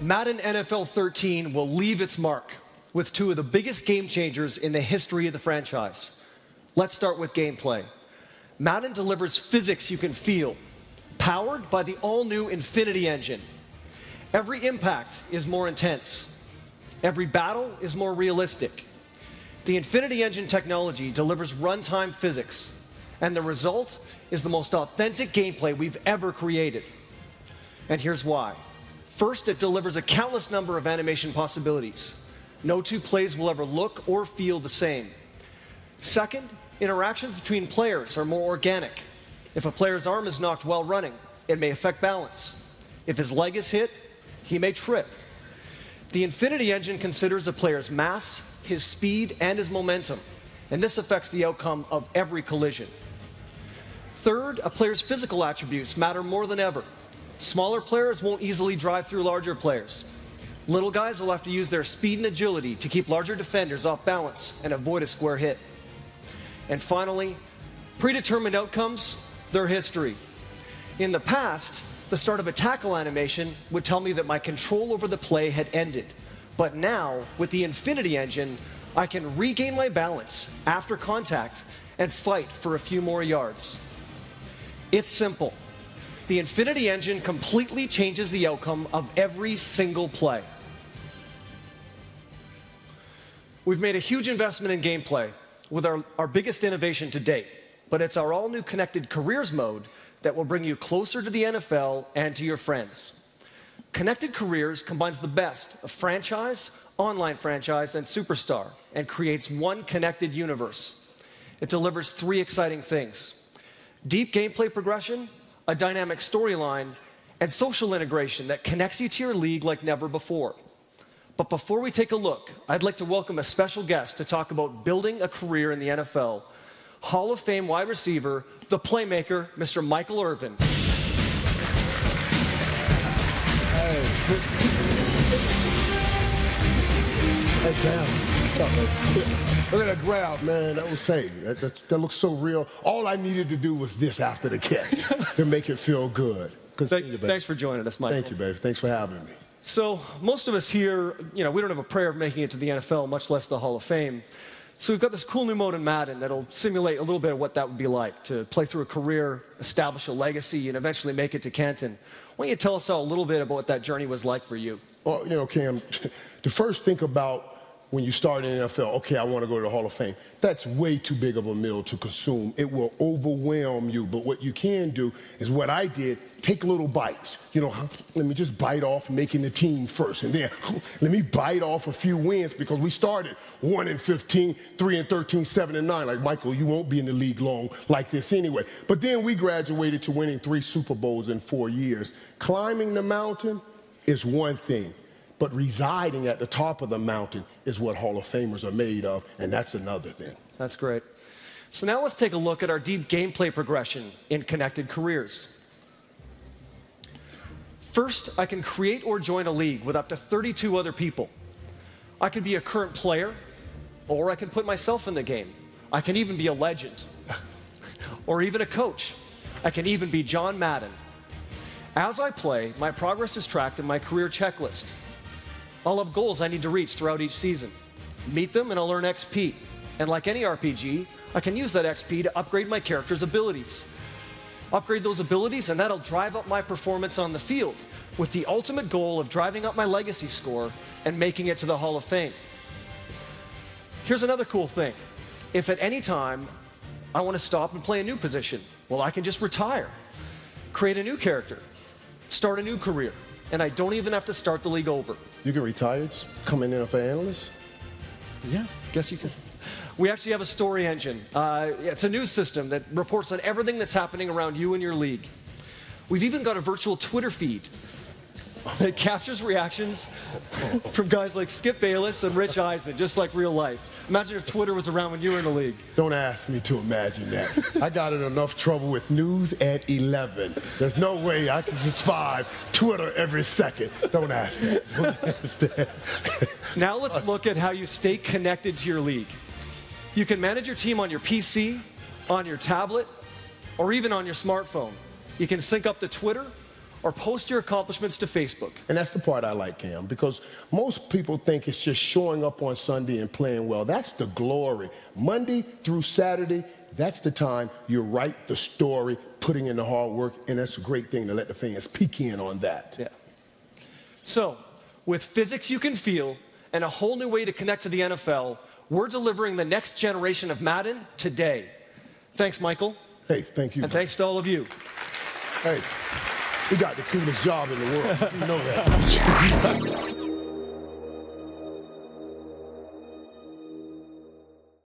Madden NFL 13 will leave its mark with two of the biggest game changers in the history of the franchise. Let's start with gameplay. Madden delivers physics you can feel, powered by the all-new Infinity engine. Every impact is more intense. Every battle is more realistic. The Infinity engine technology delivers runtime physics, and the result is the most authentic gameplay we've ever created. And here's why. First, it delivers a countless number of animation possibilities. No two plays will ever look or feel the same. Second, interactions between players are more organic. If a player's arm is knocked while running, it may affect balance. If his leg is hit, he may trip. The Infinity engine considers a player's mass, his speed, and his momentum, and this affects the outcome of every collision. Third, a player's physical attributes matter more than ever. Smaller players won't easily drive through larger players. Little guys will have to use their speed and agility to keep larger defenders off balance and avoid a square hit. And finally, predetermined outcomes, they're history. In the past, the start of a tackle animation would tell me that my control over the play had ended. But now, with the Infinity engine, I can regain my balance after contact and fight for a few more yards. It's simple. The Infinity engine completely changes the outcome of every single play. We've made a huge investment in gameplay with our biggest innovation to date, but it's our all-new Connected Careers mode that will bring you closer to the NFL and to your friends. Connected Careers combines the best of franchise, online franchise, and superstar, and creates one connected universe. It delivers three exciting things: deep gameplay progression, a dynamic storyline, and social integration that connects you to your league like never before. But before we take a look, I'd like to welcome a special guest to talk about building a career in the NFL, Hall of Fame wide receiver, the playmaker, Mr. Michael Irvin. Hey. Hey, Cam. What's up, man? Look at that grab, man. That was safe. That looks so real. All I needed to do was this after the catch to make it feel good. Thanks for joining us, Michael. Thank you, baby. Thanks for having me. So most of us here, we don't have a prayer of making it to the NFL, much less the Hall of Fame. So we've got this cool new mode in Madden that'll simulate a little bit of what that would be like to play through a career, establish a legacy, and eventually make it to Canton. Why don't you tell us all a little bit about what that journey was like for you? Well, Cam, to first think about when you start in the NFL, okay, I want to go to the Hall of Fame. That's way too big of a meal to consume. It will overwhelm you. But what you can do is what I did, take little bites. Let me just bite off making the team first. And then let me bite off a few wins because we started 1-15, 3-13, 7-9. Like, Michael, you won't be in the league long like this anyway. But then we graduated to winning 3 Super Bowls in 4 years. Climbing the mountain is one thing. But residing at the top of the mountain is what Hall of Famers are made of, and that's another thing. That's great. So now let's take a look at our deep gameplay progression in Connected Careers. First, I can create or join a league with up to 32 other people. I can be a current player, or I can put myself in the game. I can even be a legend, or even a coach. I can even be John Madden. As I play, my progress is tracked in my career checklist. I'll have goals I need to reach throughout each season. Meet them and I'll earn XP. And like any RPG, I can use that XP to upgrade my character's abilities. Upgrade those abilities and that'll drive up my performance on the field with the ultimate goal of driving up my legacy score and making it to the Hall of Fame. Here's another cool thing. If at any time I want to stop and play a new position, well, I can just retire, create a new character, start a new career, and I don't even have to start the league over. You can retire, just come in for analyst? Yeah, guess you can. We actually have a story engine. It's a news system that reports on everything that's happening around you and your league. We've even got a virtual Twitter feed that captures reactions from guys like Skip Bayless and Rich Eisen, just like real life. Imagine if Twitter was around when you were in the league. Don't ask me to imagine that. I got in enough trouble with news at 11. There's no way I can survive Twitter every second. Don't ask that. Don't ask that. Now let's look at how you stay connected to your league. You can manage your team on your PC, on your tablet, or even on your smartphone. You can sync up to Twitter, or post your accomplishments to Facebook. And that's the part I like, Cam, because most people think it's just showing up on Sunday and playing well. That's the glory. Monday through Saturday, that's the time you write the story, putting in the hard work, and that's a great thing to let the fans peek in on that. Yeah. So, with physics you can feel and a whole new way to connect to the NFL, we're delivering the next generation of Madden today. Thanks, Michael. Hey, thank you. And thanks to all of you. Hey, we got the coolest job in the world. You know that.